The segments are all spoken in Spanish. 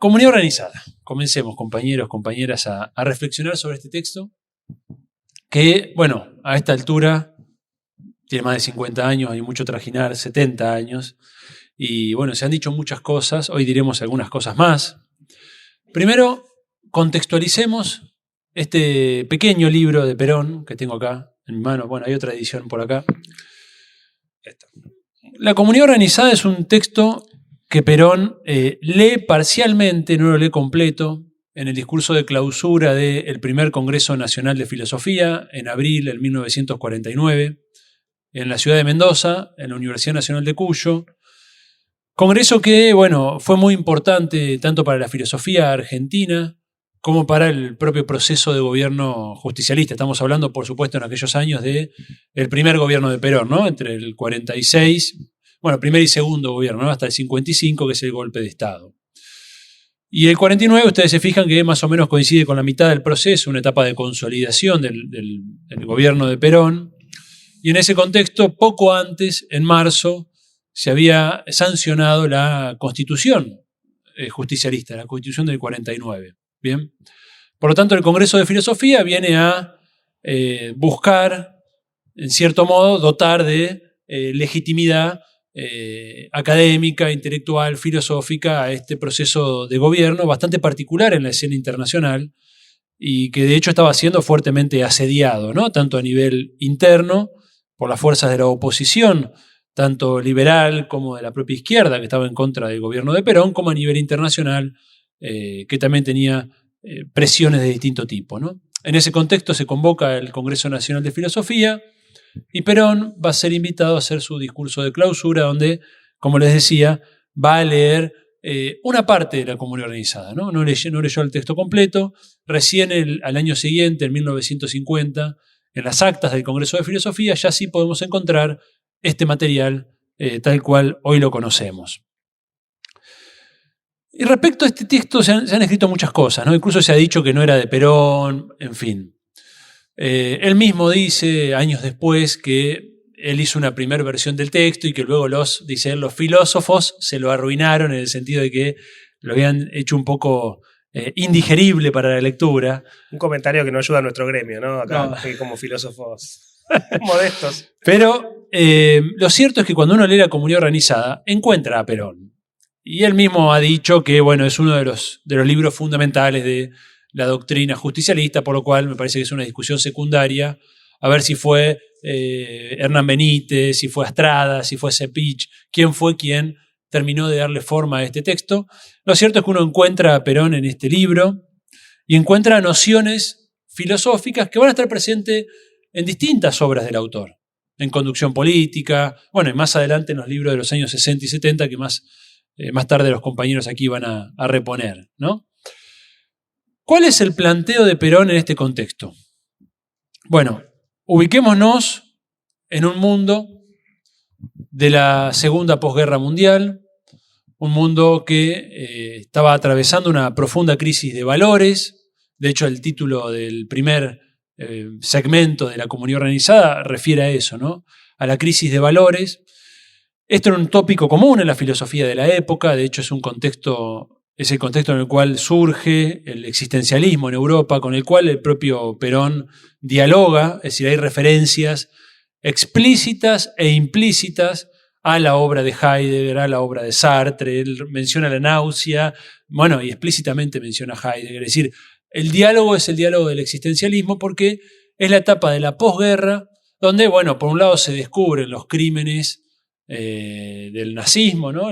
comunidad organizada. Comencemos, compañeros, compañeras, a reflexionar sobre este texto que, bueno, a esta altura tiene más de 50 años, hay mucho trajinar, 70 años, y bueno, se han dicho muchas cosas, hoy diremos algunas cosas más. Primero, contextualicemos este pequeño libro de Perón que tengo acá en mi mano. Bueno, hay otra edición por acá. Esta. La comunidad organizada es un texto que Perón lee parcialmente, no lo lee completo, en el discurso de clausura del primer Congreso Nacional de Filosofía, en abril de 1949, en la ciudad de Mendoza, en la Universidad Nacional de Cuyo. Congreso que, bueno, fue muy importante tanto para la filosofía argentina como para el propio proceso de gobierno justicialista. Estamos hablando, por supuesto, en aquellos años del primer gobierno de Perón, ¿no? Entre el 46, bueno, primer y segundo gobierno, ¿no? Hasta el 55, que es el golpe de Estado. Y el 49, ustedes se fijan que más o menos coincide con la mitad del proceso, una etapa de consolidación del gobierno de Perón. Y en ese contexto, poco antes, en marzo, se había sancionado la Constitución justicialista, la Constitución del 49. Bien. Por lo tanto, el Congreso de Filosofía viene a buscar, en cierto modo, dotar de legitimidad académica, intelectual, filosófica a este proceso de gobierno bastante particular en la escena internacional y que de hecho estaba siendo fuertemente asediado, ¿no? Tanto a nivel interno por las fuerzas de la oposición, tanto liberal como de la propia izquierda que estaba en contra del gobierno de Perón, como a nivel internacional que también tenía presiones de distinto tipo, ¿no? En ese contexto se convoca el Congreso Nacional de Filosofía y Perón va a ser invitado a hacer su discurso de clausura donde, como les decía, va a leer una parte de la comunidad organizada, ¿no? No leyó el texto completo. Recién al año siguiente, en 1950, en las actas del Congreso de Filosofía, ya sí podemos encontrar este material tal cual hoy lo conocemos. Y respecto a este texto se han escrito muchas cosas, ¿no? Incluso se ha dicho que no era de Perón, en fin. Él mismo dice, años después, que él hizo una primera versión del texto y que luego los filósofos se lo arruinaron en el sentido de que lo habían hecho un poco indigerible para la lectura. Un comentario que no ayuda a nuestro gremio, ¿no? Acá como filósofos modestos. Pero lo cierto es que cuando uno lee la comunidad organizada, encuentra a Perón. Y él mismo ha dicho que, bueno, es uno de los libros fundamentales de la doctrina justicialista, por lo cual me parece que es una discusión secundaria, a ver si fue Hernán Benítez, si fue Astrada, si fue Cepich, quién fue quien terminó de darle forma a este texto. Lo cierto es que uno encuentra a Perón en este libro y encuentra nociones filosóficas que van a estar presentes en distintas obras del autor, en Conducción Política, bueno, y más adelante en los libros de los años 60 y 70 que más tarde los compañeros aquí van a reponer, ¿no? ¿Cuál es el planteo de Perón en este contexto? Bueno, ubiquémonos en un mundo de la segunda posguerra mundial, un mundo que estaba atravesando una profunda crisis de valores. De hecho, el título del primer segmento de la comunidad organizada refiere a eso, ¿no? A la crisis de valores. Esto era un tópico común en la filosofía de la época, de hecho es el contexto en el cual surge el existencialismo en Europa, con el cual el propio Perón dialoga, es decir, hay referencias explícitas e implícitas a la obra de Heidegger, a la obra de Sartre. Él menciona la náusea, bueno, y explícitamente menciona a Heidegger. Es decir, el diálogo es el diálogo del existencialismo porque es la etapa de la posguerra donde, bueno, por un lado se descubren los crímenes del nazismo, ¿no?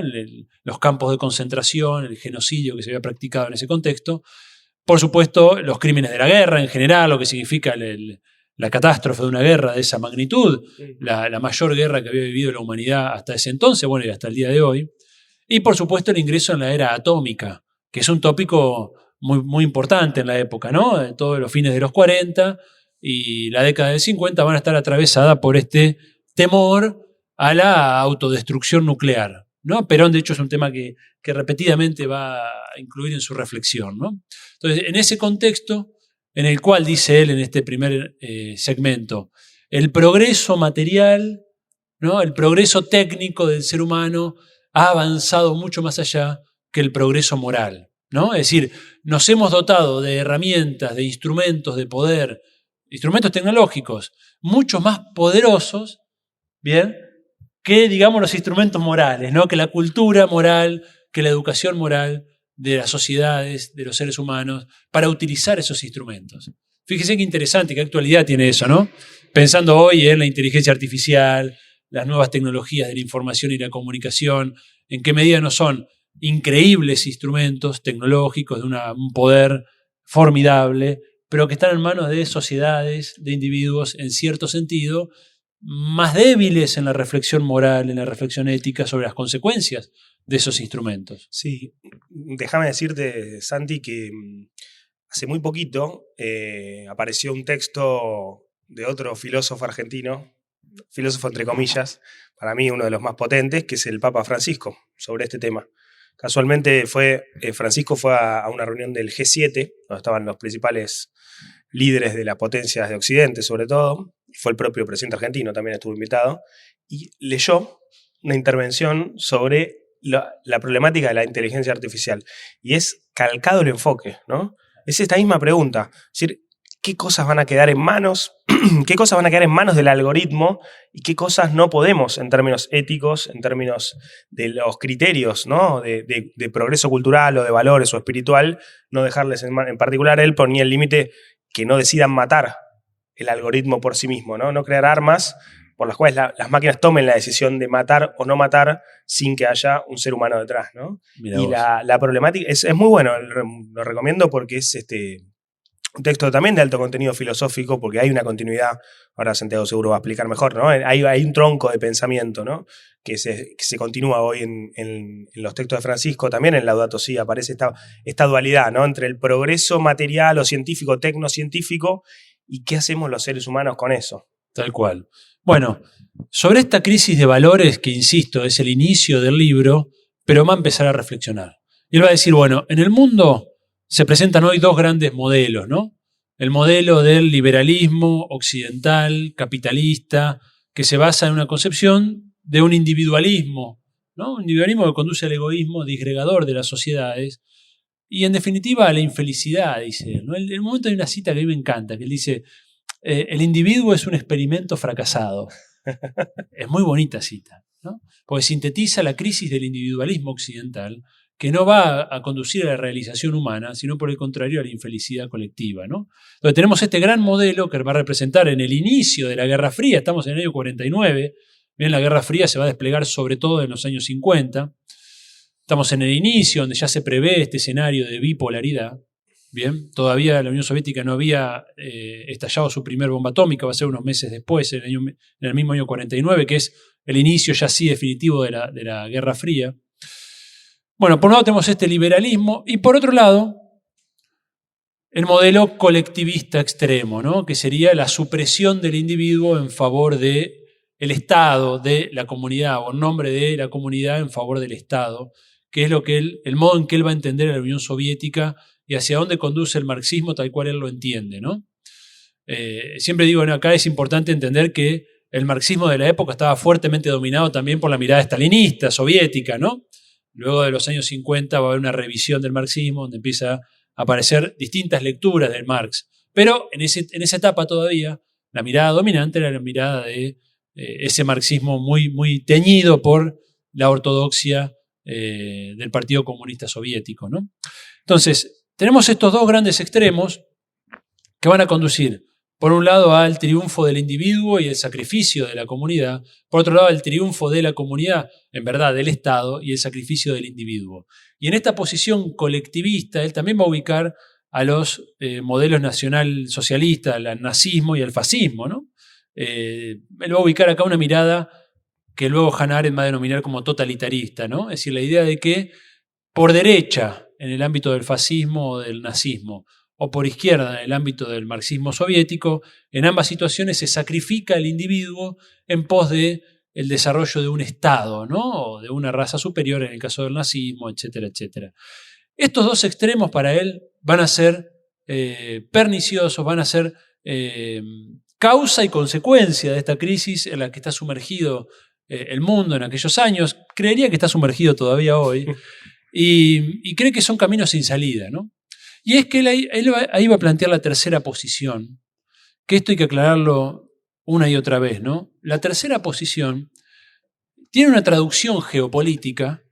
Los campos de concentración, el genocidio que se había practicado en ese contexto. Por supuesto, los crímenes de la guerra en general, lo que significa la catástrofe de una guerra de esa magnitud, la mayor guerra que había vivido la humanidad hasta ese entonces, bueno, y hasta el día de hoy. Y por supuesto el ingreso en la era atómica, que es un tópico muy, muy importante en la época, ¿no? Todos los fines de los 40 y la década del 50 van a estar atravesadas por este temor a la autodestrucción nuclear, ¿no? Perón, de hecho, es un tema que repetidamente va a incluir en su reflexión, ¿no? Entonces, en ese contexto, en el cual dice él en este primer segmento, el progreso material, ¿no? El progreso técnico del ser humano ha avanzado mucho más allá que el progreso moral. ¿no? Es decir, nos hemos dotado de herramientas, de instrumentos de poder, instrumentos tecnológicos mucho más poderosos, ¿bien?, que, digamos, los instrumentos morales, ¿no?, que la cultura moral, que la educación moral de las sociedades, de los seres humanos, para utilizar esos instrumentos. Fíjese qué interesante, qué actualidad tiene eso, ¿no? Pensando hoy en la inteligencia artificial, las nuevas tecnologías de la información y la comunicación, en qué medida no son increíbles instrumentos tecnológicos de un poder formidable, pero que están en manos de sociedades, de individuos, en cierto sentido, más débiles en la reflexión moral, en la reflexión ética sobre las consecuencias de esos instrumentos. Sí, déjame decirte, Santi, que hace muy poquito apareció un texto de otro filósofo argentino, filósofo entre comillas, para mí uno de los más potentes, que es el Papa Francisco, sobre este tema. Casualmente Francisco fue a una reunión del G7, donde estaban los principales líderes de las potencias de Occidente, sobre todo, y fue el propio presidente argentino, también estuvo invitado, y leyó una intervención sobre la problemática de la inteligencia artificial. Y es calcado el enfoque, ¿no? Es esta misma pregunta, es decir, ¿qué cosas van a quedar en manos? ¿Qué cosas van a quedar en manos del algoritmo? ¿Y qué cosas no podemos, en términos éticos, en términos de los criterios, ¿no?, de progreso cultural o de valores o espiritual, no dejarles en particular? Él ponía el límite que no decidan matar el algoritmo por sí mismo, ¿no? No crear armas por las cuales las máquinas tomen la decisión de matar o no matar sin que haya un ser humano detrás, ¿no? Y la problemática es muy bueno, lo recomiendo porque es un texto también de alto contenido filosófico, porque hay una continuidad, ahora Santiago seguro va a explicar mejor, ¿no? Hay un tronco de pensamiento, ¿no?, que se continúa hoy en los textos de Francisco. También en Laudato Si aparece esta dualidad, ¿no?, entre el progreso material o científico, tecnocientífico, y qué hacemos los seres humanos con eso. Tal cual. Bueno, sobre esta crisis de valores, que insisto, es el inicio del libro, pero va a empezar a reflexionar. Y él va a decir, bueno, en el mundo se presentan hoy dos grandes modelos, ¿no? El modelo del liberalismo occidental, capitalista, que se basa en una concepción de un individualismo, ¿no? Un individualismo que conduce al egoísmo disgregador de las sociedades y, en definitiva, a la infelicidad, dice él, ¿no? En el momento hay una cita que a mí me encanta, que él dice, el individuo es un experimento fracasado. Es muy bonita cita, ¿no? Porque sintetiza la crisis del individualismo occidental, que no va a conducir a la realización humana, sino por el contrario a la infelicidad colectiva, ¿no? Entonces tenemos este gran modelo que va a representar en el inicio de la Guerra Fría, estamos en el año 49, bien, la Guerra Fría se va a desplegar sobre todo en los años 50, estamos en el inicio donde ya se prevé este escenario de bipolaridad, bien, todavía la Unión Soviética no había estallado su primer bomba atómica, va a ser unos meses después, en el mismo año 49, que es el inicio ya sí definitivo de la Guerra Fría. Bueno, por un lado tenemos este liberalismo y por otro lado el modelo colectivista extremo, ¿no?, que sería la supresión del individuo en favor del Estado, de la comunidad, o en nombre de la comunidad en favor del Estado, que es el modo en que él va a entender a la Unión Soviética y hacia dónde conduce el marxismo tal cual él lo entiende, ¿no? Siempre digo, bueno, acá es importante entender que el marxismo de la época estaba fuertemente dominado también por la mirada estalinista, soviética, ¿no? Luego de los años 50 va a haber una revisión del marxismo donde empieza a aparecer distintas lecturas del Marx. Pero en esa etapa todavía la mirada dominante era la mirada de ese marxismo muy, muy teñido por la ortodoxia del Partido Comunista Soviético, ¿no? Entonces, tenemos estos dos grandes extremos que van a conducir, por un lado, al triunfo del individuo y el sacrificio de la comunidad, por otro lado, al triunfo de la comunidad, en verdad, del Estado y el sacrificio del individuo. Y en esta posición colectivista, él también va a ubicar a los modelos nacionalsocialistas, al nazismo y al fascismo, ¿no? Él va a ubicar acá una mirada que luego Hannah Arendt va a denominar como totalitarista, ¿no? Es decir, la idea de que por derecha, en el ámbito del fascismo o del nazismo, o por izquierda en el ámbito del marxismo soviético, en ambas situaciones se sacrifica el individuo en pos de el desarrollo de un Estado, ¿no?, o de una raza superior en el caso del nazismo, etcétera, etcétera. Estos dos extremos para él van a ser perniciosos, van a ser causa y consecuencia de esta crisis en la que está sumergido el mundo en aquellos años. Creería que está sumergido todavía hoy. y cree que son caminos sin salida, ¿no? Y es que él ahí va a plantear la tercera posición, que esto hay que aclararlo una y otra vez, ¿no? La tercera posición tiene una traducción geopolítica,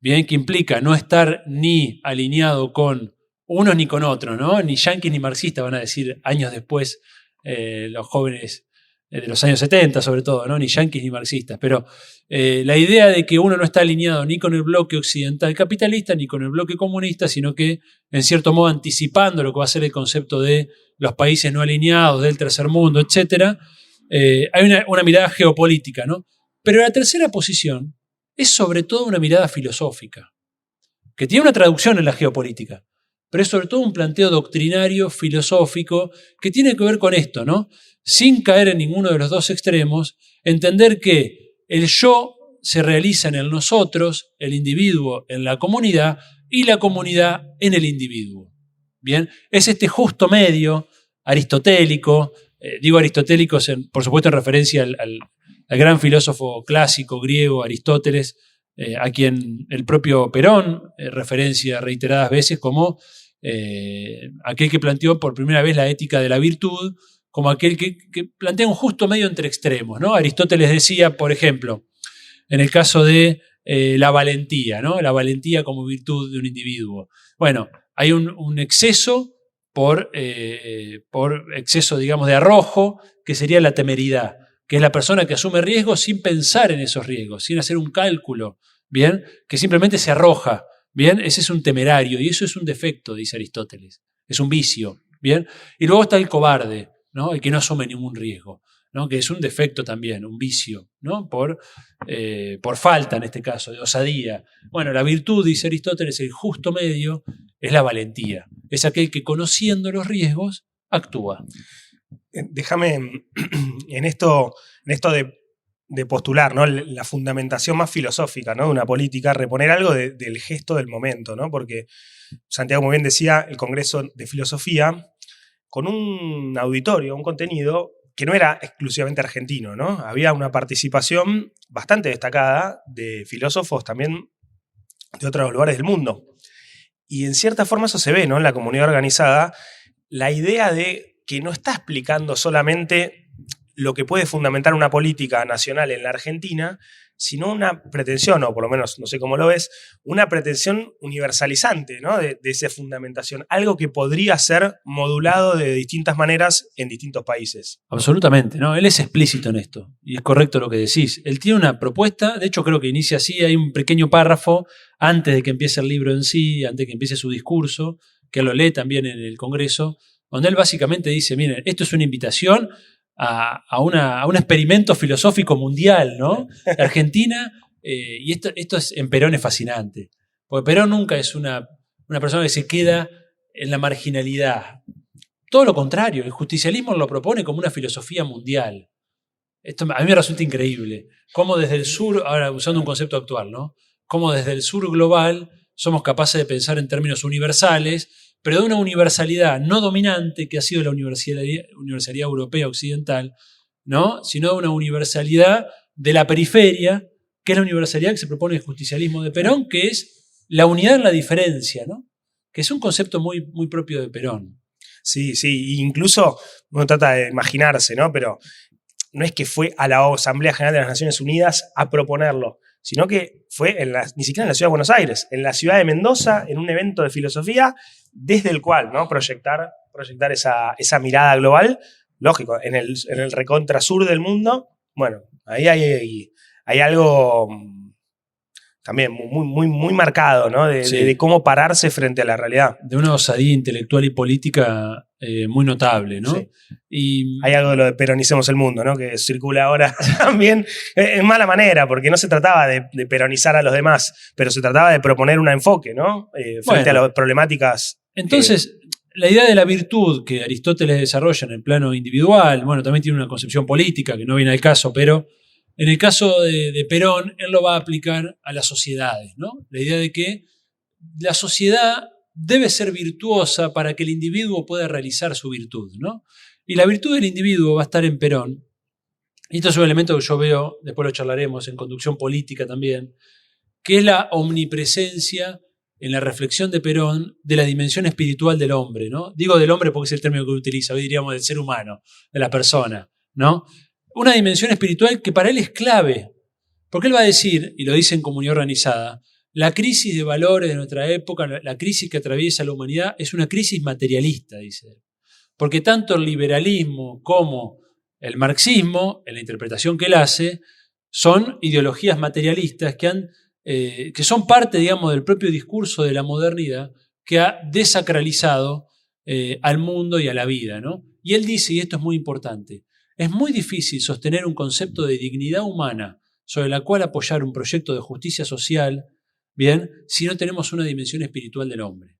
bien, que implica no estar ni alineado con unos ni con otros, ¿no? Ni yanquis ni marxistas, van a decir años después los jóvenes de los años 70 sobre todo, ¿no? Ni yanquis ni marxistas, pero la idea de que uno no está alineado ni con el bloque occidental capitalista ni con el bloque comunista, sino que en cierto modo anticipando lo que va a ser el concepto de los países no alineados, del tercer mundo, etc. Hay una mirada geopolítica, ¿no? Pero la tercera posición es sobre todo una mirada filosófica, que tiene una traducción en la geopolítica, pero es sobre todo un planteo doctrinario, filosófico, que tiene que ver con esto, ¿no? Sin caer en ninguno de los dos extremos, entender que el yo se realiza en el nosotros, el individuo en la comunidad y la comunidad en el individuo. Bien, es este justo medio aristotélico, digo aristotélico por supuesto en referencia al gran filósofo clásico griego Aristóteles, a quien el propio Perón referencia reiteradas veces como aquel que planteó por primera vez la ética de la virtud, como aquel que plantea un justo medio entre extremos, ¿no? Aristóteles decía, por ejemplo, en el caso de la valentía, ¿no? La valentía como virtud de un individuo. Bueno, hay un exceso por exceso, digamos, de arrojo, que sería la temeridad, que es la persona que asume riesgos sin pensar en esos riesgos, sin hacer un cálculo, ¿bien? Que simplemente se arroja, ¿bien? Ese es un temerario y eso es un defecto, dice Aristóteles, es un vicio, ¿bien? Y luego está el cobarde, ¿no? El que no asume ningún riesgo, ¿no? Que es un defecto también, un vicio, ¿no? Por falta, en este caso, de osadía. Bueno, la virtud, dice Aristóteles, el justo medio, es la valentía. Es aquel que conociendo los riesgos actúa. Déjame en esto de postular, ¿no? La fundamentación más filosófica, ¿no? De una política, reponer algo del gesto del momento, ¿no? Porque Santiago muy bien decía, el Congreso de Filosofía, con un auditorio, un contenido que no era exclusivamente argentino, ¿no? Había una participación bastante destacada de filósofos también de otros lugares del mundo. Y en cierta forma eso se ve, ¿no? En la comunidad organizada, la idea de que no está explicando solamente lo que puede fundamentar una política nacional en la Argentina, sino una pretensión, o por lo menos, no sé cómo lo ves, una pretensión universalizante, ¿no? de esa fundamentación, algo que podría ser modulado de distintas maneras en distintos países. Absolutamente, ¿no? Él es explícito en esto, y es correcto lo que decís. Él tiene una propuesta, de hecho creo que inicia así, hay un pequeño párrafo antes de que empiece el libro en sí, antes de que empiece su discurso, que él lo lee también en el Congreso, donde él básicamente dice, miren, esto es una invitación a un experimento filosófico mundial, ¿no? Argentina, y esto en Perón es fascinante, porque Perón nunca es una persona que se queda en la marginalidad. Todo lo contrario, el justicialismo lo propone como una filosofía mundial. Esto a mí me resulta increíble. Cómo desde el sur, ahora usando un concepto actual, ¿no? Cómo desde el sur global somos capaces de pensar en términos universales, pero de una universalidad no dominante que ha sido la universalidad europea occidental, ¿no? Sino de una universalidad de la periferia, que es la universalidad que se propone el justicialismo de Perón, que es la unidad en la diferencia, ¿no? Que es un concepto muy, muy propio de Perón. Sí, incluso uno trata de imaginarse, ¿no? Pero no es que fue a la Asamblea General de las Naciones Unidas a proponerlo, sino que fue ni siquiera en la ciudad de Buenos Aires, en la ciudad de Mendoza, en un evento de filosofía, desde el cual, ¿no? proyectar esa mirada global, lógico, en el recontra sur del mundo. Bueno, ahí hay algo también muy marcado, ¿no? De cómo pararse frente a la realidad. De una osadía intelectual y política muy notable, ¿no? Sí. Y hay algo de lo de peronicemos el mundo, ¿no? Que circula ahora también en mala manera, porque no se trataba de peronizar a los demás, pero se trataba de proponer un enfoque, ¿no? Frente a las problemáticas. Entonces, la idea de la virtud que Aristóteles desarrolla en el plano individual, bueno, también tiene una concepción política que no viene al caso, pero en el caso de Perón, él lo va a aplicar a las sociedades, ¿no? La idea de que la sociedad debe ser virtuosa para que el individuo pueda realizar su virtud, ¿no? Y la virtud del individuo va a estar en Perón. Y esto es un elemento que yo veo, después lo charlaremos, en conducción política también, que es la omnipresencia en la reflexión de Perón de la dimensión espiritual del hombre, ¿no? Digo del hombre porque es el término que utiliza, hoy diríamos del ser humano, de la persona, ¿no? Una dimensión espiritual que para él es clave, porque él va a decir, y lo dice en Comunidad Organizada, la crisis de valores de nuestra época, la crisis que atraviesa la humanidad, es una crisis materialista, dice él. Porque tanto el liberalismo como el marxismo, en la interpretación que él hace, son ideologías materialistas que son parte, digamos, del propio discurso de la modernidad que ha desacralizado al mundo y a la vida, ¿no? Y él dice, y esto es muy importante, es muy difícil sostener un concepto de dignidad humana sobre la cual apoyar un proyecto de justicia social, ¿bien?, si no tenemos una dimensión espiritual del hombre.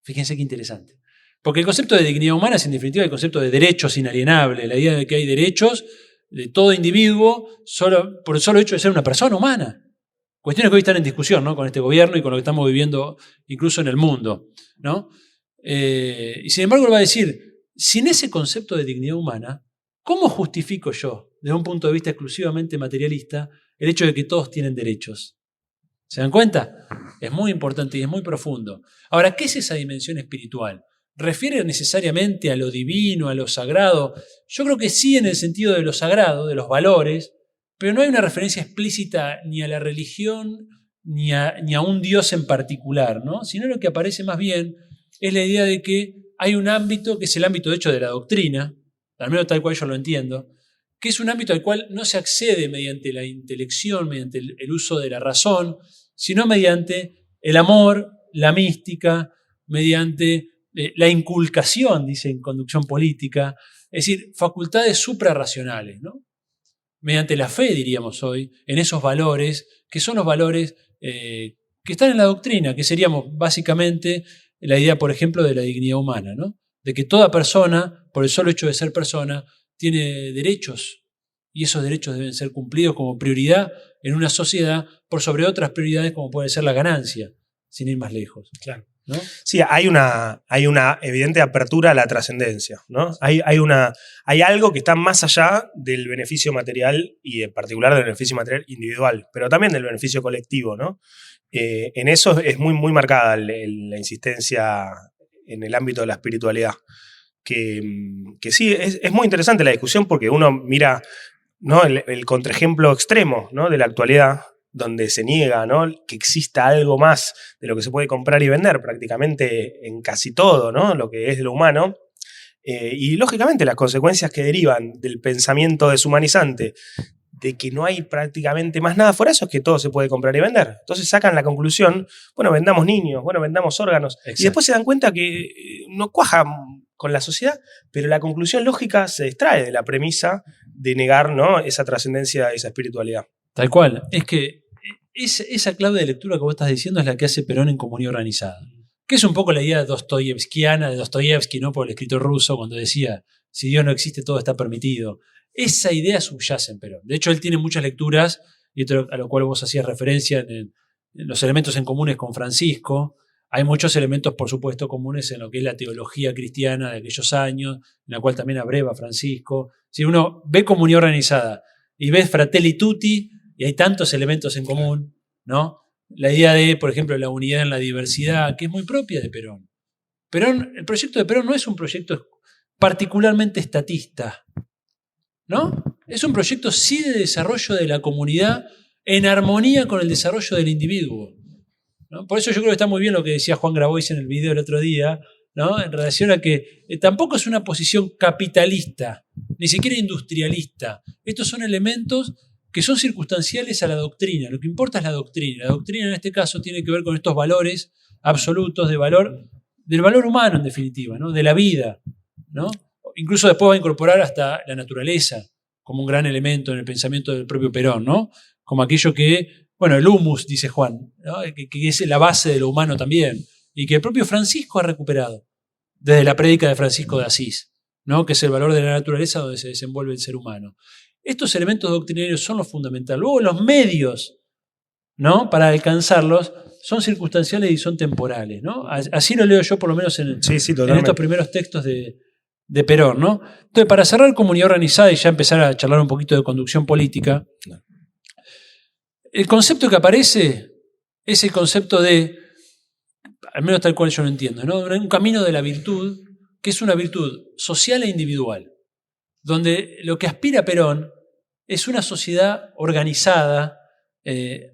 Fíjense qué interesante. Porque el concepto de dignidad humana es en definitiva el concepto de derechos inalienables, la idea de que hay derechos de todo individuo por el solo hecho de ser una persona humana. Cuestiones que hoy están en discusión, ¿no?, con este gobierno y con lo que estamos viviendo incluso en el mundo, ¿no? Y sin embargo, él va a decir, sin ese concepto de dignidad humana, ¿cómo justifico yo, desde un punto de vista exclusivamente materialista, el hecho de que todos tienen derechos? ¿Se dan cuenta? Es muy importante y es muy profundo. Ahora, ¿qué es esa dimensión espiritual? ¿Refiere necesariamente a lo divino, a lo sagrado? Yo creo que sí, en el sentido de lo sagrado, de los valores, pero no hay una referencia explícita ni a la religión ni a un Dios en particular, ¿no? Sino lo que aparece más bien es la idea de que hay un ámbito, que es el ámbito de hecho de la doctrina, al menos tal cual yo lo entiendo, que es un ámbito al cual no se accede mediante la intelección, mediante el uso de la razón, sino mediante el amor, la mística, mediante la inculcación, dice en conducción política, es decir, facultades suprarracionales, ¿no? Mediante la fe, diríamos hoy, en esos valores, que son los valores que están en la doctrina, que seríamos básicamente la idea, por ejemplo, de la dignidad humana, ¿no? De que toda persona, por el solo hecho de ser persona, tiene derechos, y esos derechos deben ser cumplidos como prioridad en una sociedad por sobre otras prioridades como puede ser la ganancia, sin ir más lejos. Claro. ¿No? Sí, hay una evidente apertura a la trascendencia, ¿no? Hay algo que está más allá del beneficio material y en particular del beneficio material individual, pero también del beneficio colectivo, ¿no? En eso es muy, muy marcada la insistencia en el ámbito de la espiritualidad. Que sí, es muy interesante la discusión porque uno mira, ¿no?, el contraejemplo extremo, ¿no?, de la actualidad, donde se niega, ¿no?, que exista algo más de lo que se puede comprar y vender prácticamente en casi todo, ¿no?, lo que es de lo humano. Y lógicamente las consecuencias que derivan del pensamiento deshumanizante de que no hay prácticamente más nada fuera de eso es que todo se puede comprar y vender. Entonces sacan la conclusión, bueno, vendamos niños, bueno, vendamos órganos. Exacto. Y después se dan cuenta que no cuaja con la sociedad, pero la conclusión lógica se extrae de la premisa de negar, ¿no?, esa trascendencia, esa espiritualidad. Tal cual. Es que esa clave de lectura que vos estás diciendo es la que hace Perón en Comunidad Organizada. Que es un poco la idea dostoyevskiana de Dostoyevsky, ¿no?, por el escritor ruso, cuando decía, si Dios no existe, todo está permitido. Esa idea subyace en Perón. De hecho, él tiene muchas lecturas, y esto a lo cual vos hacías referencia en los elementos en comunes con Francisco. Hay muchos elementos, por supuesto, comunes en lo que es la teología cristiana de aquellos años, en la cual también abreva Francisco. Si uno ve Comunidad Organizada y ve Fratelli Tutti, y hay tantos elementos en común, ¿no? La idea de, por ejemplo, la unidad en la diversidad, que es muy propia de Perón. El proyecto de Perón no es un proyecto particularmente estatista, ¿no? Es un proyecto sí de desarrollo de la comunidad en armonía con el desarrollo del individuo, ¿no? Por eso yo creo que está muy bien lo que decía Juan Grabois en el video el otro día, ¿no?, en relación a que tampoco es una posición capitalista, ni siquiera industrialista. Estos son elementos que son circunstanciales a la doctrina. Lo que importa es la doctrina. La doctrina en este caso tiene que ver con estos valores absolutos del valor humano en definitiva, ¿no?, de la vida, ¿no? Incluso después va a incorporar hasta la naturaleza como un gran elemento en el pensamiento del propio Perón, ¿no? Como aquello que, bueno, el humus, dice Juan, ¿no?, que es la base de lo humano también, y que el propio Francisco ha recuperado desde la prédica de Francisco de Asís, ¿no?, que es el valor de la naturaleza donde se desenvuelve el ser humano. Estos elementos doctrinarios son los fundamentales. Luego los medios, ¿no?, para alcanzarlos son circunstanciales y son temporales, ¿no? Así lo leo yo por lo menos en estos primeros textos de Perón, ¿no? Entonces, para cerrar Comunidad Organizada y ya empezar a charlar un poquito de conducción política, el concepto que aparece es el concepto de al menos tal cual yo lo entiendo, ¿no? Un camino de la virtud, que es una virtud social e individual, donde lo que aspira Perón es una sociedad organizada,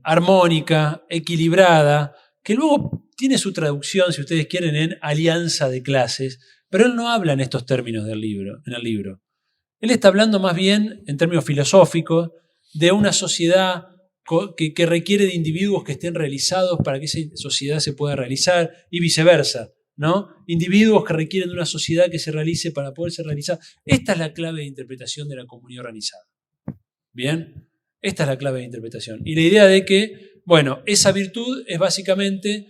armónica, equilibrada, que luego tiene su traducción, si ustedes quieren, en alianza de clases, pero él no habla en estos términos en el libro. Él está hablando más bien, en términos filosóficos, de una sociedad que requiere de individuos que estén realizados para que esa sociedad se pueda realizar, y viceversa, ¿no? Individuos que requieren de una sociedad que se realice para poder ser realizada. Esta es la clave de interpretación de la comunidad organizada. ¿Bien? Esta es la clave de interpretación. Y la idea de que, bueno, esa virtud es básicamente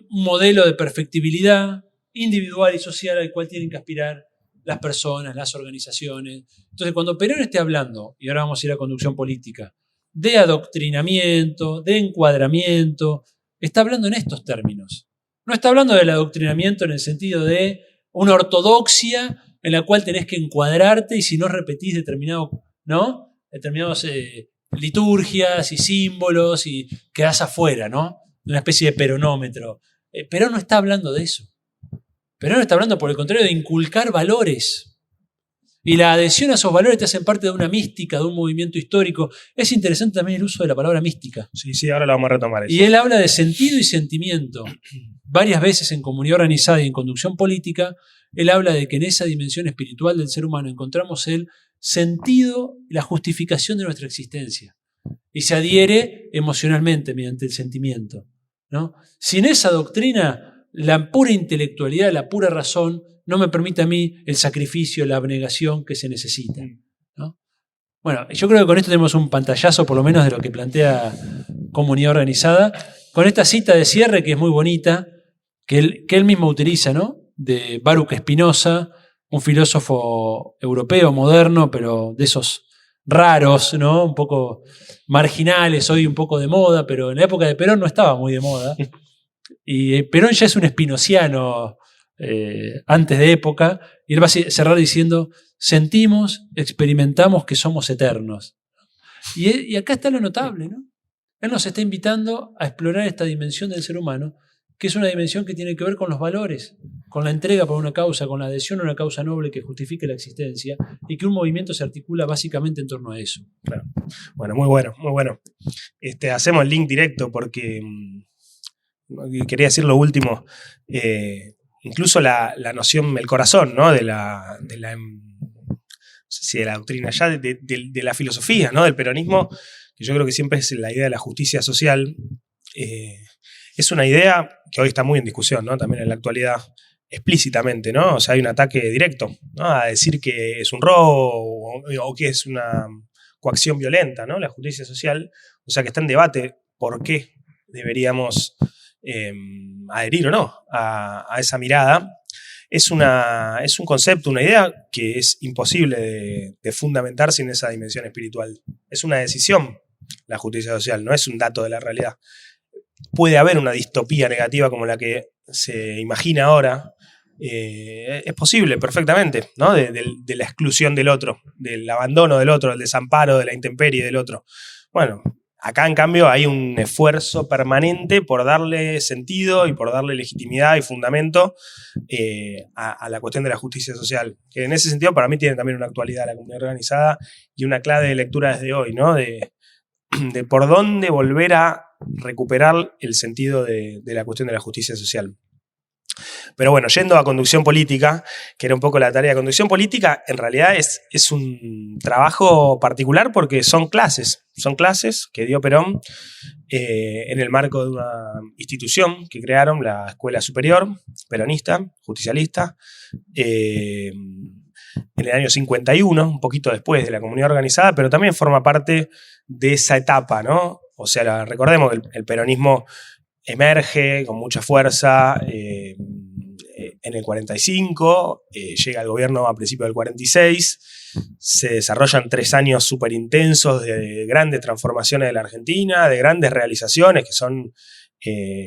un modelo de perfectibilidad individual y social al cual tienen que aspirar las personas, las organizaciones. Entonces, cuando Perón esté hablando, y ahora vamos a ir a conducción política, de adoctrinamiento, de encuadramiento, está hablando en estos términos. No está hablando del adoctrinamiento en el sentido de una ortodoxia en la cual tenés que encuadrarte y si no repetís determinadas liturgias y símbolos y quedás afuera, ¿no? Una especie de peronómetro. Perón no está hablando de eso. Perón está hablando, por el contrario, de inculcar valores. Y la adhesión a esos valores te hacen parte de una mística, de un movimiento histórico. Es interesante también el uso de la palabra mística. Sí, ahora lo vamos a retomar eso. Y él habla de sentido y sentimiento. Varias veces en comunidad organizada y en conducción política, él habla de que en esa dimensión espiritual del ser humano encontramos el sentido y la justificación de nuestra existencia. Y se adhiere emocionalmente mediante el sentimiento, ¿no? Sin esa doctrina, la pura intelectualidad, la pura razón, no me permite a mí el sacrificio, la abnegación que se necesita, ¿no? Bueno, yo creo que con esto tenemos un pantallazo por lo menos de lo que plantea comunidad organizada, con esta cita de cierre que es muy bonita, que él mismo utiliza, ¿no? De Baruch Spinoza, un filósofo europeo moderno, pero de esos raros, ¿no? Un poco marginales, hoy un poco de moda, pero en la época de Perón no estaba muy de moda. Y Perón ya es un espinociano antes de época, y él va a cerrar diciendo: sentimos, experimentamos que somos eternos. Y acá está lo notable, ¿no? Él nos está invitando a explorar esta dimensión del ser humano, que es una dimensión que tiene que ver con los valores, con la entrega por una causa, con la adhesión a una causa noble que justifique la existencia, y que un movimiento se articula básicamente en torno a eso. Claro. Bueno, muy bueno, muy bueno. Hacemos el link directo porque quería decir lo último. Incluso la noción, el corazón, ¿no? de la doctrina, ya de la filosofía, ¿no? Del peronismo, que yo creo que siempre es la idea de la justicia social. Es una idea que hoy está muy en discusión, ¿no? También en la actualidad, explícitamente, ¿no? O sea, hay un ataque directo, ¿no? A decir que es un robo o que es una coacción violenta, ¿no? La justicia social. O sea, que está en debate por qué deberíamos adherir o no a esa mirada. Es un concepto, una idea que es imposible de fundamentar sin esa dimensión espiritual. Es una decisión, la justicia social, no es un dato de la realidad. Puede haber una distopía negativa como la que se imagina ahora. Es posible perfectamente, ¿no? De la exclusión del otro, del abandono del otro, del desamparo, de la intemperie del otro. Bueno, acá en cambio hay un esfuerzo permanente por darle sentido y por darle legitimidad y fundamento a la cuestión de la justicia social, que en ese sentido para mí tiene también una actualidad la comunidad organizada y una clave de lectura desde hoy, ¿no? De por dónde volver a recuperar el sentido de la cuestión de la justicia social. Pero bueno, yendo a conducción política, que era un poco la tarea de conducción política, en realidad es un trabajo particular porque son clases que dio Perón en el marco de una institución que crearon, la Escuela Superior Peronista, Justicialista, en el año 51, un poquito después de la comunidad organizada, pero también forma parte de esa etapa, ¿no? O sea, recordemos que el peronismo emerge con mucha fuerza en el 45, llega al gobierno a principios del 46, se desarrollan 3 años súper intensos de grandes transformaciones de la Argentina, de grandes realizaciones que son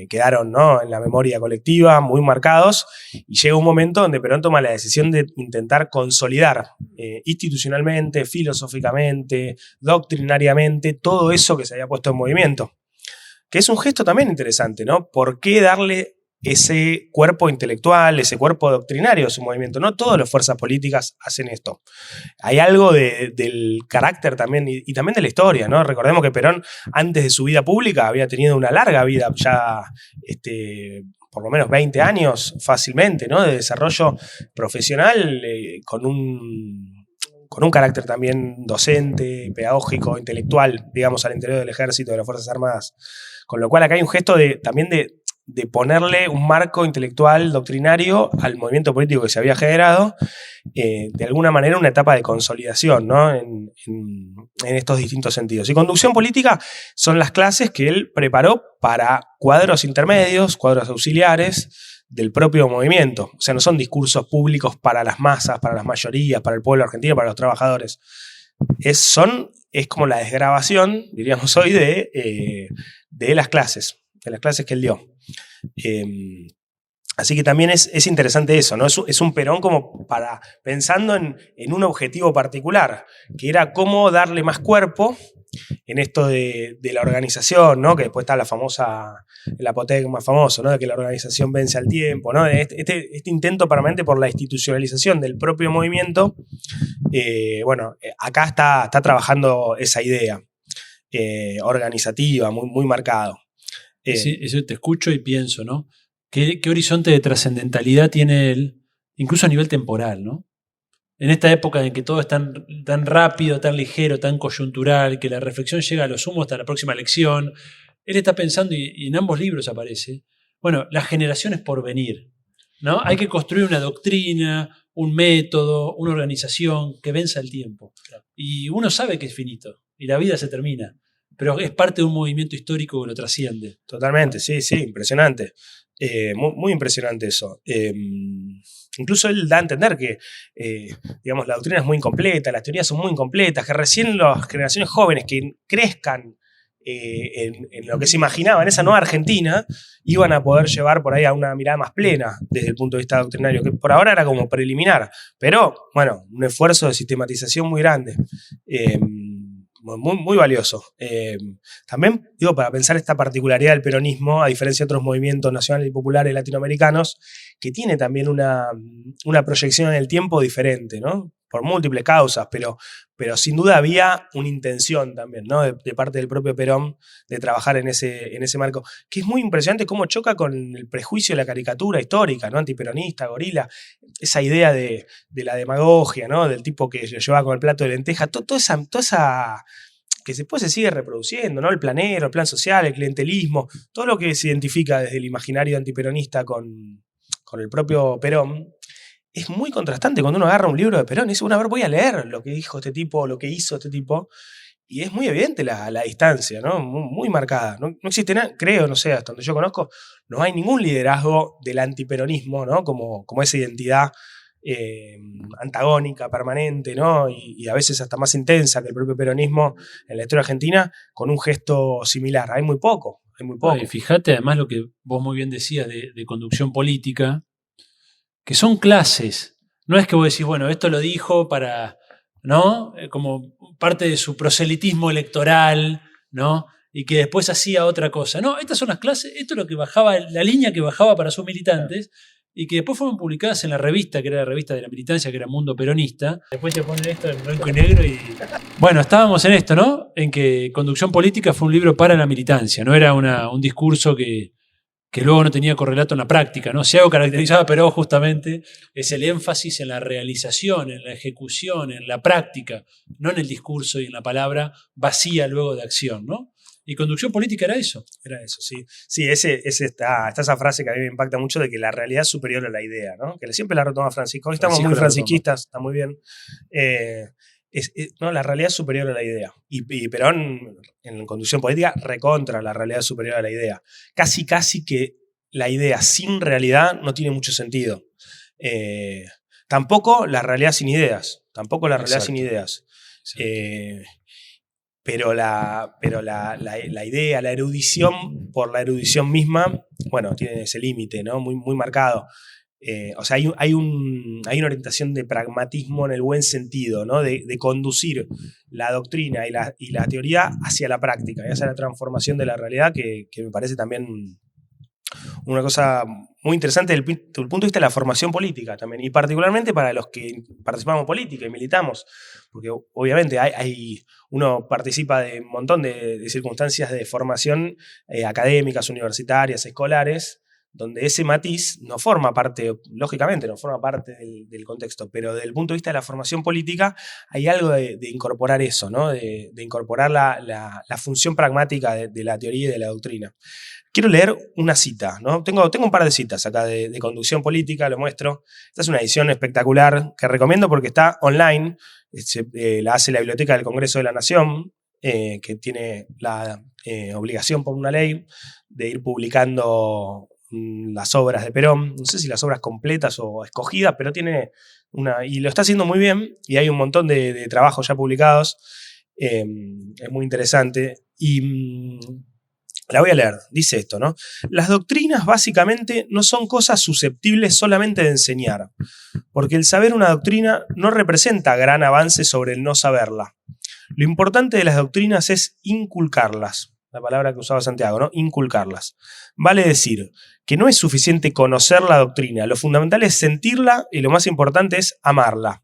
quedaron, ¿no? En la memoria colectiva, muy marcados, y llega un momento donde Perón toma la decisión de intentar consolidar institucionalmente, filosóficamente, doctrinariamente, todo eso que se había puesto en movimiento. Que es un gesto también interesante, ¿no? ¿Por qué darle ese cuerpo intelectual, ese cuerpo doctrinario de su movimiento. No todas las fuerzas políticas hacen esto. Hay algo del carácter también y también de la historia, ¿no? Recordemos que Perón, antes de su vida pública, había tenido una larga vida, ya por lo menos 20 años fácilmente, ¿no? De desarrollo profesional con un carácter también docente, pedagógico, intelectual, digamos, al interior del ejército, de las Fuerzas Armadas. Con lo cual acá hay un gesto también de ponerle un marco intelectual, doctrinario al movimiento político que se había generado, de alguna manera una etapa de consolidación, ¿no? en estos distintos sentidos. Y conducción política son las clases que él preparó para cuadros intermedios, cuadros auxiliares del propio movimiento. O sea, no son discursos públicos para las masas, para las mayorías, para el pueblo argentino, para los trabajadores. Es como la desgrabación, diríamos hoy, de las clases que él dio. Así que también es interesante eso, ¿no? Es un Perón como pensando en un objetivo particular, que era cómo darle más cuerpo en esto de la organización, ¿no? Que después está el apotegma más famoso, ¿no? De que la organización vence al tiempo, ¿no? Este intento permanente por la institucionalización del propio movimiento, acá está trabajando esa idea organizativa, muy, muy marcado. Sí, eso te escucho y pienso, ¿no? ¿Qué horizonte de trascendentalidad tiene él, incluso a nivel temporal, ¿no? En esta época en que todo es tan rápido, tan ligero, tan coyuntural, que la reflexión llega a lo sumo hasta la próxima elección, él está pensando, y en ambos libros aparece, bueno, las generaciones por venir, ¿no? Hay que construir una doctrina, un método, una organización que venza el tiempo. Y uno sabe que es finito, y la vida se termina, pero es parte de un movimiento histórico que lo trasciende. Totalmente, sí, impresionante. Muy, muy impresionante eso. Incluso él da a entender que digamos, la doctrina es muy incompleta, las teorías son muy incompletas, que recién las generaciones jóvenes que crezcan en lo que se imaginaba en esa nueva Argentina iban a poder llevar por ahí a una mirada más plena desde el punto de vista doctrinario, que por ahora era como preliminar, pero bueno, un esfuerzo de sistematización muy grande. Muy, muy valioso. También, digo, para pensar esta particularidad del peronismo, a diferencia de otros movimientos nacionales y populares latinoamericanos, que tiene también una proyección en el tiempo diferente, ¿no? Por múltiples causas, pero sin duda había una intención también, ¿no? De parte del propio Perón de trabajar en ese marco, que es muy impresionante cómo choca con el prejuicio de la caricatura histórica, ¿no? Antiperonista, gorila, esa idea de la demagogia, ¿no? Del tipo que lo llevaba con el plato de lenteja, toda esa que después se sigue reproduciendo, ¿no? El planero, el plan social, el clientelismo, todo lo que se identifica desde el imaginario antiperonista con el propio Perón, es muy contrastante cuando uno agarra un libro de Perón y dice, bueno, a ver, voy a leer lo que dijo este tipo, lo que hizo este tipo, y es muy evidente la distancia, ¿no? Muy, muy marcada. No existe nada, creo, no sé, hasta donde yo conozco, no hay ningún liderazgo del antiperonismo, ¿no? Como esa identidad antagónica, permanente, ¿no? Y a veces hasta más intensa que el propio peronismo en la historia argentina, con un gesto similar. Hay muy poco. Y fíjate además lo que vos muy bien decías de conducción política, que son clases. No es que vos decís, bueno, esto lo dijo para, ¿no? Como parte de su proselitismo electoral, ¿no? Y que después hacía otra cosa. No, estas son las clases, esto es lo que bajaba, la línea que bajaba para sus militantes, y que después fueron publicadas en la revista, que era la revista de la militancia, que era Mundo Peronista. Después te ponen esto en blanco y negro y... Bueno, estábamos en esto, ¿no? En que Conducción Política fue un libro para la militancia, no era un discurso que luego no tenía correlato en la práctica, ¿no? Si algo caracterizaba a Perón justamente es el énfasis en la realización, en la ejecución, en la práctica, no en el discurso y en la palabra vacía luego de acción, ¿no? Y Conducción Política era eso. Era eso, sí. Sí, está esa frase que a mí me impacta mucho de que la realidad es superior a la idea, ¿no? Que siempre la retoma Francisco. Hoy estamos muy francisquistas, está muy bien. No, la realidad es superior a la idea. Y Perón, en Conducción Política, recontra la realidad superior a la idea. Casi que la idea sin realidad no tiene mucho sentido. Tampoco la realidad sin ideas. Pero la idea, la erudición, por la erudición misma, bueno, tiene ese límite, ¿no? Muy, muy marcado. O sea, hay una orientación de pragmatismo en el buen sentido, ¿no? De conducir la doctrina y la teoría hacia la práctica y hacia la transformación de la realidad, que me parece también una cosa muy interesante desde el punto de vista de la formación política también, y particularmente para los que participamos en política y militamos, porque obviamente uno participa de un montón de circunstancias de formación académicas, universitarias, escolares, donde ese matiz no forma parte, lógicamente, no forma parte del contexto, pero desde el punto de vista de la formación política hay algo de incorporar eso, ¿no? De incorporar la función pragmática de la teoría y de la doctrina. Quiero leer una cita, ¿no? Tengo un par de citas acá de conducción política, lo muestro. Esta es una edición espectacular que recomiendo porque está online, la hace la Biblioteca del Congreso de la Nación, que tiene la obligación por una ley de ir publicando las obras de Perón, no sé si las obras completas o escogidas, pero tiene y lo está haciendo muy bien, y hay un montón de trabajos ya publicados, es muy interesante, y la voy a leer, dice esto, ¿no? Las doctrinas básicamente no son cosas susceptibles solamente de enseñar, porque el saber una doctrina no representa gran avance sobre el no saberla. Lo importante de las doctrinas es inculcarlas. La palabra que usaba Santiago, ¿no? Inculcarlas. Vale decir que no es suficiente conocer la doctrina, lo fundamental es sentirla y lo más importante es amarla.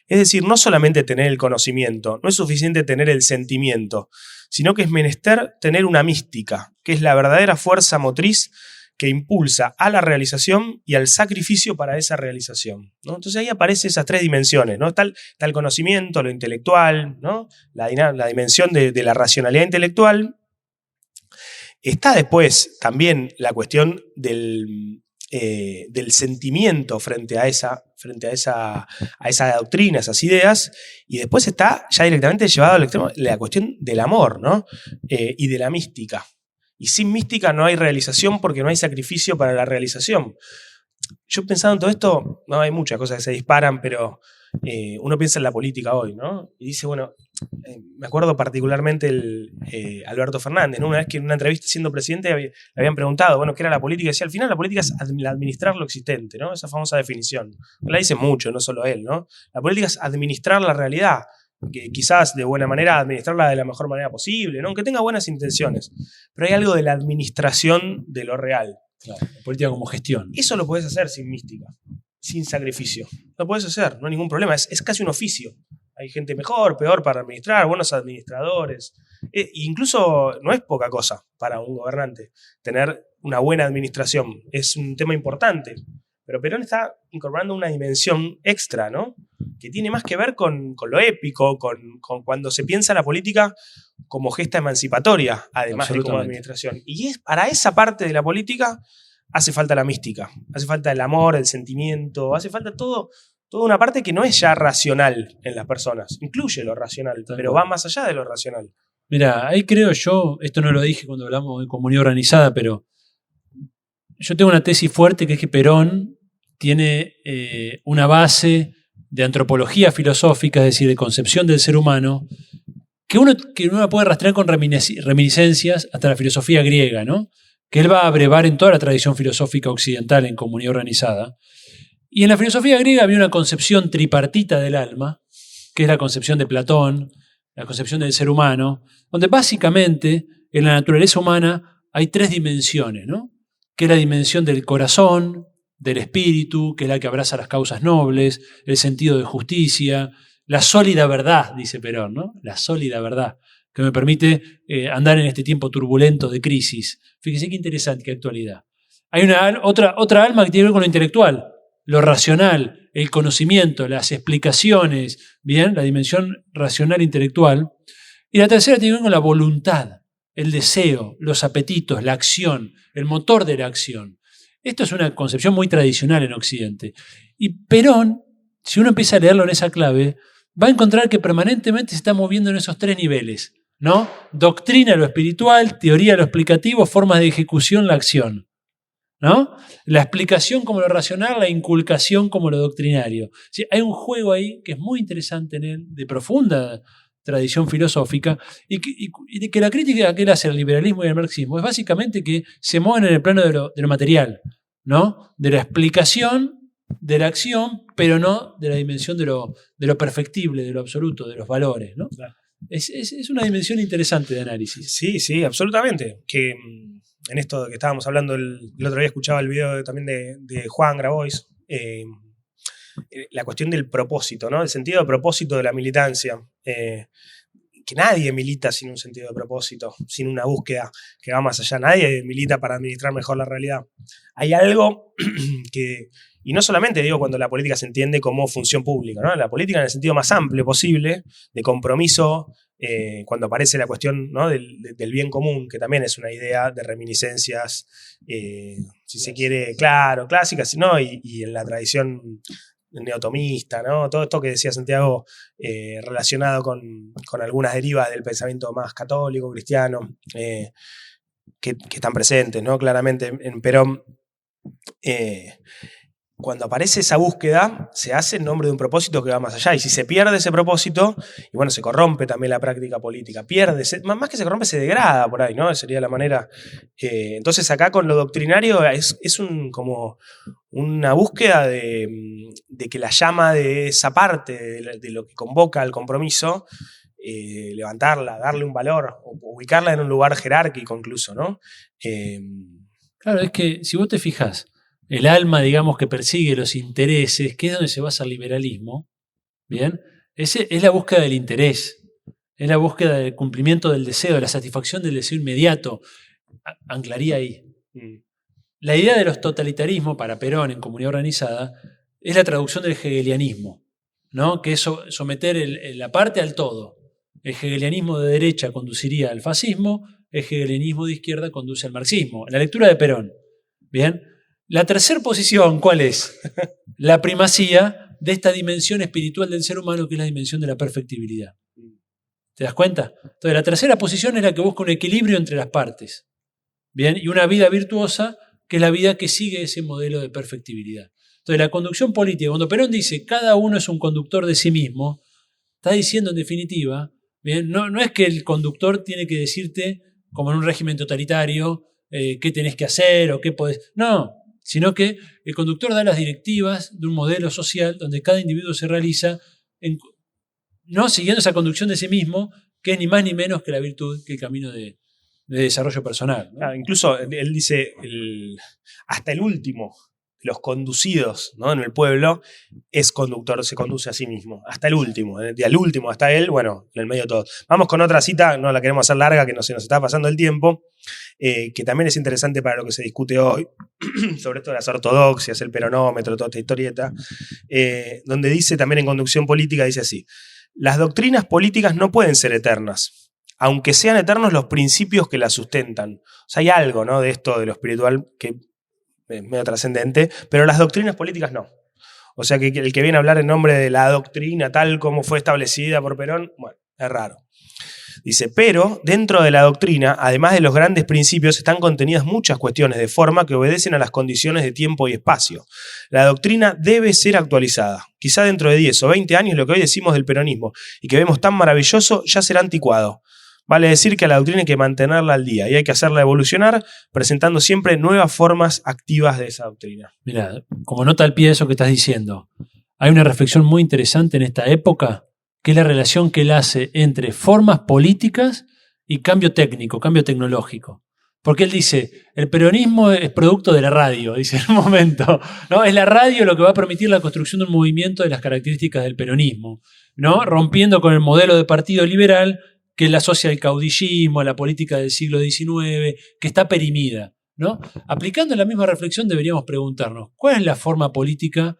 Es decir, no solamente tener el conocimiento, no es suficiente tener el sentimiento, sino que es menester tener una mística, que es la verdadera fuerza motriz que impulsa a la realización y al sacrificio para esa realización, ¿no? Entonces ahí aparecen esas tres dimensiones, ¿no? Está el conocimiento, lo intelectual, ¿no? La dimensión de la racionalidad intelectual. Está después también la cuestión del sentimiento frente a esa doctrina, esas ideas, y después está ya directamente llevado al extremo la cuestión del amor, ¿no? Y de la mística. Y sin mística no hay realización porque no hay sacrificio para la realización. Yo pensando en todo esto, no hay muchas cosas que se disparan, pero uno piensa en la política hoy, ¿no? Y dice, bueno, me acuerdo particularmente Alberto Fernández, ¿no? Una vez que en una entrevista siendo presidente le habían preguntado, bueno, ¿qué era la política? Y decía, al final la política es administrar lo existente, ¿no? Esa famosa definición. La dice mucho, no solo él, ¿no? La política es administrar la realidad, que quizás de buena manera administrarla de la mejor manera posible, ¿no? Aunque tenga buenas intenciones. Pero hay algo de la administración de lo real. Claro, la política como gestión. Eso lo puedes hacer sin mística, sin sacrificio. Lo puedes hacer, no hay ningún problema. Es casi un oficio. Hay gente mejor, peor para administrar, buenos administradores. Incluso no es poca cosa para un gobernante tener una buena administración. Es un tema importante. Pero Perón está incorporando una dimensión extra, ¿no? Que tiene más que ver con lo épico, con cuando se piensa la política como gesta emancipatoria, además de como administración. Y para esa parte de la política hace falta la mística, hace falta el amor, el sentimiento, hace falta toda una parte que no es ya racional en las personas. Incluye lo racional, pero va más allá de lo racional. Mira, ahí creo yo, esto no lo dije cuando hablamos de comunidad organizada, pero yo tengo una tesis fuerte que es que Perón tiene una base de antropología filosófica, es decir, de concepción del ser humano, que uno puede rastrear con reminiscencias hasta la filosofía griega, ¿no? Que él va a abrevar en toda la tradición filosófica occidental en comunidad organizada. Y en la filosofía griega había una concepción tripartita del alma, que es la concepción de Platón, la concepción del ser humano, donde básicamente en la naturaleza humana hay tres dimensiones, ¿no? Que es la dimensión del corazón, del espíritu, que es la que abraza las causas nobles, el sentido de justicia, la sólida verdad, dice Perón, ¿no? La sólida verdad, que me permite andar en este tiempo turbulento de crisis. Fíjese qué interesante, qué actualidad. Hay otra alma que tiene que ver con lo intelectual, lo racional, el conocimiento, las explicaciones, bien, la dimensión racional intelectual. Y la tercera tiene que ver con la voluntad, el deseo, los apetitos, la acción, el motor de la acción. Esto es una concepción muy tradicional en Occidente. Y Perón, si uno empieza a leerlo en esa clave, va a encontrar que permanentemente se está moviendo en esos tres niveles, ¿no? Doctrina, lo espiritual; teoría, lo explicativo; formas de ejecución, la acción, ¿no? La explicación como lo racional, la inculcación como lo doctrinario. ¿Sí? Hay un juego ahí que es muy interesante en él, de profunda tradición filosófica, y que la crítica que él hace al liberalismo y al marxismo es básicamente que se mueven en el plano de lo material, ¿no? De la explicación, de la acción, pero no de la dimensión de lo perfectible, de lo absoluto, de los valores, ¿no? Claro. Es una dimensión interesante de análisis. Sí, absolutamente. Que en esto que estábamos hablando, el otro día escuchaba el video también de Juan Grabois, la cuestión del propósito, ¿no? El sentido de propósito de la militancia. Que nadie milita sin un sentido de propósito, sin una búsqueda que va más allá. Nadie milita para administrar mejor la realidad. Hay algo que, y no solamente digo cuando la política se entiende como función pública, ¿no? La política en el sentido más amplio posible, de compromiso, cuando aparece la cuestión, ¿no? del bien común, que también es una idea de reminiscencias, si se quiere, claro, clásicas, ¿no? Y en la tradición neotomista, ¿no? Todo esto que decía Santiago, relacionado con algunas derivas del pensamiento más católico, cristiano, que están presentes, ¿no? Claramente en Perón. Cuando aparece esa búsqueda, se hace en nombre de un propósito que va más allá. Y si se pierde ese propósito, y bueno, se corrompe también la práctica política. Más que se corrompe, se degrada por ahí, ¿no? Sería la manera. Entonces acá con lo doctrinario es como una búsqueda de que la llama de esa parte, de lo que convoca al compromiso, levantarla, darle un valor, o ubicarla en un lugar jerárquico incluso, ¿no? Claro, es que si vos te fijás, el alma, digamos, que persigue los intereses, que es donde se basa el liberalismo, ¿bien? Es la búsqueda del interés, es la búsqueda del cumplimiento del deseo, de la satisfacción del deseo inmediato. Anclaría ahí. La idea de los totalitarismos para Perón en Comunidad Organizada es la traducción del hegelianismo, ¿no? Que es someter la parte al todo. El hegelianismo de derecha conduciría al fascismo, el hegelianismo de izquierda conduce al marxismo. En la lectura de Perón, ¿bien? La tercera posición, ¿cuál es? La primacía de esta dimensión espiritual del ser humano, que es la dimensión de la perfectibilidad. ¿Te das cuenta? Entonces, la tercera posición es la que busca un equilibrio entre las partes. ¿Bien? Y una vida virtuosa, que es la vida que sigue ese modelo de perfectibilidad. Entonces, la conducción política, cuando Perón dice cada uno es un conductor de sí mismo, está diciendo en definitiva, ¿bien? No es que el conductor tiene que decirte, como en un régimen totalitario, qué tenés que hacer o qué podés. No, sino que el conductor da las directivas de un modelo social donde cada individuo se realiza no siguiendo esa conducción de sí mismo, que es ni más ni menos que la virtud, que el camino de desarrollo personal, ¿no? Incluso él dice, hasta el último de los conducidos, ¿no? En el pueblo es conductor, se conduce a sí mismo, hasta el último, y al último, hasta él, bueno, en el medio de todo. Vamos con otra cita, no la queremos hacer larga, que no se nos está pasando el tiempo, que también es interesante para lo que se discute hoy, sobre esto de las ortodoxias, el peronómetro, toda esta historieta, donde dice también en Conducción Política, dice así: las doctrinas políticas no pueden ser eternas, aunque sean eternos los principios que las sustentan. O sea, hay algo, ¿no? De esto, de lo espiritual, que es medio trascendente, pero las doctrinas políticas no. O sea, que el que viene a hablar en nombre de la doctrina tal como fue establecida por Perón, bueno, es raro. Dice, pero dentro de la doctrina, además de los grandes principios, están contenidas muchas cuestiones de forma que obedecen a las condiciones de tiempo y espacio. La doctrina debe ser actualizada. Quizá dentro de 10 o 20 años lo que hoy decimos del peronismo y que vemos tan maravilloso ya será anticuado. Vale decir que a la doctrina hay que mantenerla al día y hay que hacerla evolucionar, presentando siempre nuevas formas activas de esa doctrina. Mirá, como nota al pie de eso que estás diciendo, hay una reflexión muy interesante en esta época, que es la relación que él hace entre formas políticas y cambio técnico, cambio tecnológico. Porque él dice, el peronismo es producto de la radio, dice en un momento, ¿no? Es la radio lo que va a permitir la construcción de un movimiento de las características del peronismo, ¿no? Rompiendo con el modelo de partido liberal que él asocia al caudillismo, a la política del siglo XIX, que está perimida, ¿no? Aplicando la misma reflexión deberíamos preguntarnos, ¿cuál es la forma política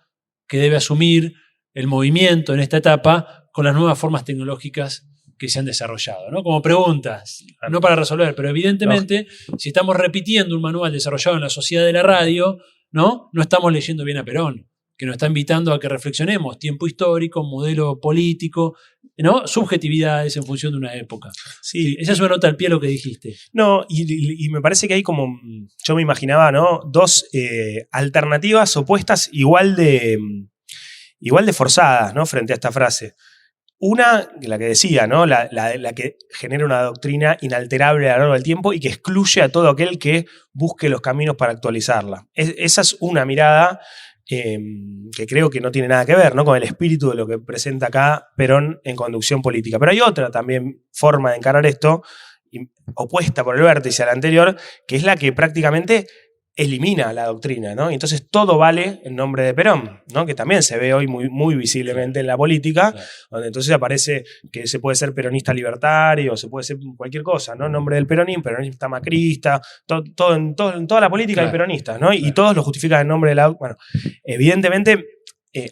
que debe asumir el movimiento en esta etapa con las nuevas formas tecnológicas que se han desarrollado, ¿no? Como preguntas, no para resolver, pero evidentemente, si estamos repitiendo un manual desarrollado en la sociedad de la radio, ¿no? No estamos leyendo bien a Perón, que nos está invitando a que reflexionemos tiempo histórico, modelo político, ¿no? Subjetividades en función de una época. Sí, esa es una nota al pie a lo que dijiste. No, y me parece que hay como, yo me imaginaba, ¿no? Dos alternativas opuestas igual de forzadas, ¿no? Frente a esta frase. Una, la que decía, ¿no? La que genera una doctrina inalterable a lo largo del tiempo y que excluye a todo aquel que busque los caminos para actualizarla. Esa es una mirada que creo que no tiene nada que ver, ¿no? Con el espíritu de lo que presenta acá Perón en Conducción Política. Pero hay otra también forma de encarar esto, opuesta por el vértice a la anterior, que es la que prácticamente elimina la doctrina, ¿no? Y entonces todo vale en nombre de Perón, ¿no? Que también se ve hoy muy, muy visiblemente en la política, donde entonces aparece que se puede ser peronista libertario, se puede ser cualquier cosa, ¿no? En nombre del peronismo, peronista macrista, en toda la política hay peronistas, ¿no? Y todos lo justifican en nombre de la... Bueno, evidentemente,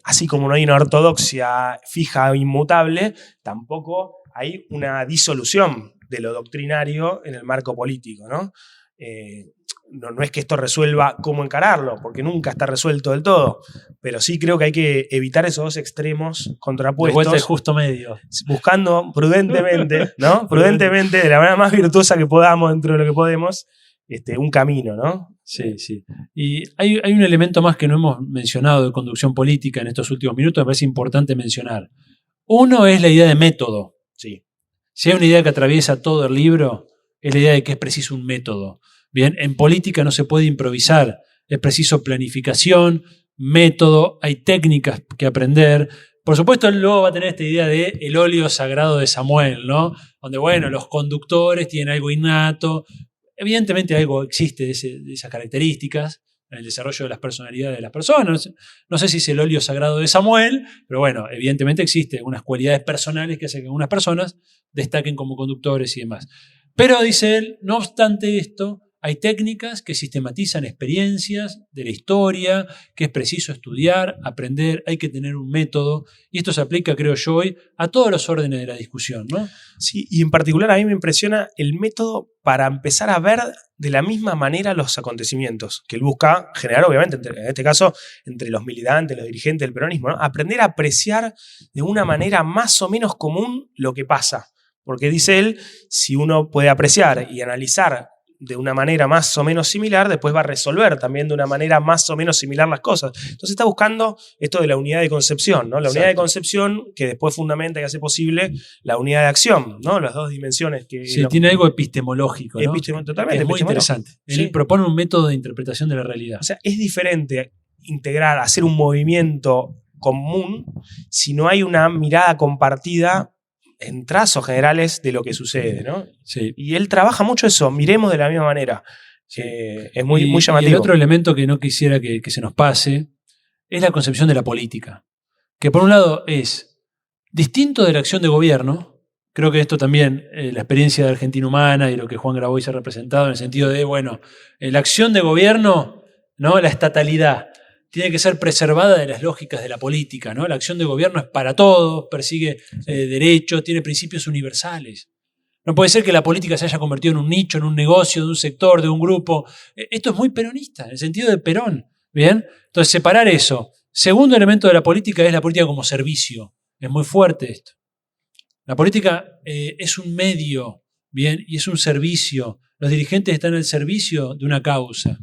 así como no hay una ortodoxia fija o inmutable, tampoco hay una disolución de lo doctrinario en el marco político, ¿no? No es que esto resuelva cómo encararlo, porque nunca está resuelto del todo, pero sí creo que hay que evitar esos dos extremos contrapuestos. De vuelta al justo medio. Buscando prudentemente, ¿no? Prudentemente, de la manera más virtuosa que podamos, dentro de lo que podemos, un camino, ¿no? Sí, sí. Y hay un elemento más que no hemos mencionado de conducción política en estos últimos minutos, me parece importante mencionar. Uno es la idea de método. Sí. Si hay una idea que atraviesa todo el libro, es la idea de que es preciso un método. Bien, en política no se puede improvisar, es preciso planificación, método, hay técnicas que aprender. Por supuesto, él luego va a tener esta idea de el óleo sagrado de Samuel, ¿no? Donde, bueno, los conductores tienen algo innato. Evidentemente algo existe de esas características en el desarrollo de las personalidades de las personas. No sé si es el óleo sagrado de Samuel, pero bueno, evidentemente existen unas cualidades personales que hacen que algunas personas destaquen como conductores y demás. Pero, dice él, no obstante esto, hay técnicas que sistematizan experiencias de la historia, que es preciso estudiar, aprender, hay que tener un método, y esto se aplica, creo yo, hoy a todos los órdenes de la discusión, ¿no? Sí, y en particular a mí me impresiona el método para empezar a ver de la misma manera los acontecimientos, que él busca generar, obviamente, en este caso, entre los militantes, los dirigentes del peronismo, ¿no? Aprender a apreciar de una manera más o menos común lo que pasa. Porque dice él, si uno puede apreciar y analizar de una manera más o menos similar, después va a resolver también de una manera más o menos similar las cosas. Entonces está buscando esto de la unidad de concepción, ¿no? La unidad de concepción que después fundamenta y hace posible la unidad de acción, ¿no? Las dos dimensiones que... Sí, tiene algo epistemológico, ¿no? Totalmente. Es muy interesante. Sí. Él propone un método de interpretación de la realidad. O sea, es diferente integrar, hacer un movimiento común si no hay una mirada compartida en trazos generales de lo que sucede, ¿no? Sí. Y él trabaja mucho eso, miremos de la misma manera. Sí. Es muy llamativo. Y el otro elemento que no quisiera que se nos pase es la concepción de la política, que por un lado es distinto de la acción de gobierno. Creo que esto también, la experiencia de Argentina Humana y lo que Juan Grabois ha representado en el sentido de, bueno, la acción de gobierno, ¿no? La estatalidad tiene que ser preservada de las lógicas de la política, ¿no? La acción de gobierno es para todos, persigue derechos, tiene principios universales. No puede ser que la política se haya convertido en un nicho, en un negocio, de un sector, de un grupo. Esto es muy peronista, en el sentido de Perón. ¿Bien? Entonces, separar eso. Segundo elemento de la política es la política como servicio. Es muy fuerte esto. La política es un medio, ¿bien? Y es un servicio. Los dirigentes están al servicio de una causa.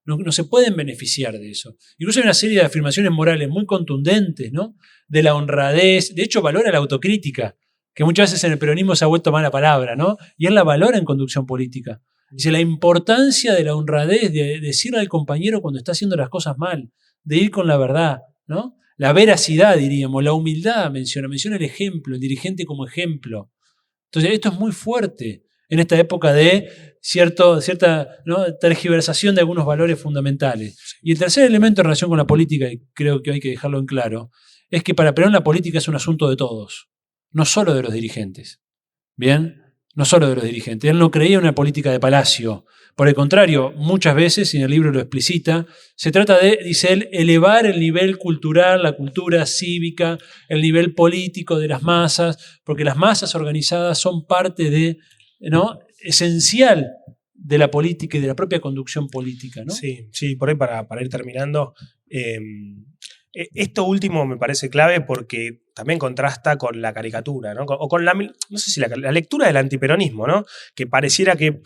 No se pueden beneficiar de eso. Incluso hay una serie de afirmaciones morales muy contundentes, ¿no? De la honradez. De hecho, valora la autocrítica, que muchas veces en el peronismo se ha vuelto mala palabra, ¿no? Y él la valora en conducción política. Dice la importancia de la honradez, de decirle al compañero cuando está haciendo las cosas mal, de ir con la verdad, ¿no? La veracidad, diríamos, la humildad menciona el ejemplo, el dirigente como ejemplo. Entonces, esto es muy fuerte en esta época de cierta, ¿no? tergiversación de algunos valores fundamentales. Y el tercer elemento en relación con la política, y creo que hay que dejarlo en claro, es que para Perón la política es un asunto de todos, no solo de los dirigentes. ¿Bien? No solo de los dirigentes. Él no creía en una política de palacio. Por el contrario, muchas veces, y en el libro lo explicita, se trata de, dice él, elevar el nivel cultural, la cultura cívica, el nivel político de las masas, porque las masas organizadas son parte de, ¿no? esencial de la política y de la propia conducción política, ¿no? Sí, por ahí para ir terminando. Esto último me parece clave porque también contrasta con la caricatura, ¿no? O con no sé si la lectura del antiperonismo, ¿no? Que pareciera que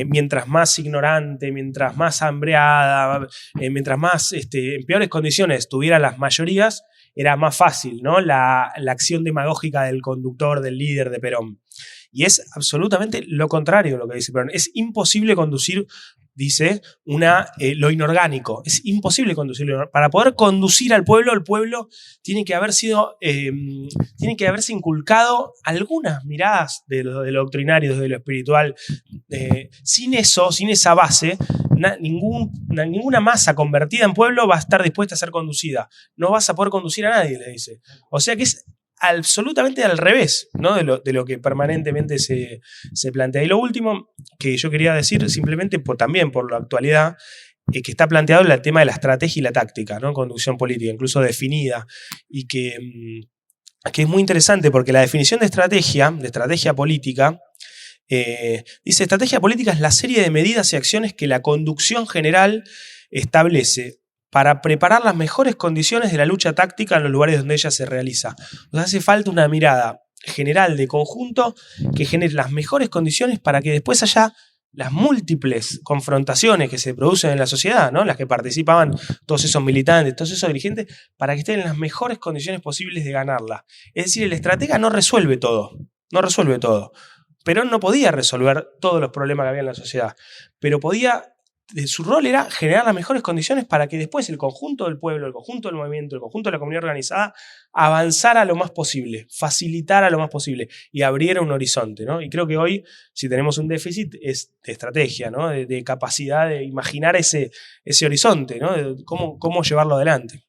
mientras más ignorante, mientras más hambreada, mientras más en peores condiciones tuvieran las mayorías, era más fácil, ¿no? La acción demagógica del conductor, del líder de Perón. Y es absolutamente lo contrario de lo que dice Perón. Es imposible conducir, dice, lo inorgánico. Es imposible conducirlo. Para poder conducir al pueblo, el pueblo tiene que haberse inculcado algunas miradas de lo doctrinario, de lo espiritual. Sin eso, sin esa base, ninguna masa convertida en pueblo va a estar dispuesta a ser conducida. No vas a poder conducir a nadie, le dice. O sea que es absolutamente al revés, ¿no? de lo que permanentemente se plantea. Y lo último que yo quería decir, simplemente también por la actualidad, que está planteado el tema de la estrategia y la táctica, ¿no? Conducción política, incluso definida, y que es muy interesante porque la definición de estrategia política, dice: estrategia política es la serie de medidas y acciones que la conducción general establece para preparar las mejores condiciones de la lucha táctica en los lugares donde ella se realiza. O sea, hace falta una mirada general de conjunto que genere las mejores condiciones para que después haya las múltiples confrontaciones que se producen en la sociedad, ¿no? Las que participaban todos esos militantes, todos esos dirigentes, para que estén en las mejores condiciones posibles de ganarla. Es decir, el estratega no resuelve todo. Perón no podía resolver todos los problemas que había en la sociedad, pero su rol era generar las mejores condiciones para que después el conjunto del pueblo, el conjunto del movimiento, el conjunto de la comunidad organizada avanzara lo más posible, facilitara lo más posible y abriera un horizonte, ¿no? Y creo que hoy, si tenemos un déficit, es de estrategia, ¿no? De capacidad de imaginar ese horizonte, ¿no? De cómo llevarlo adelante.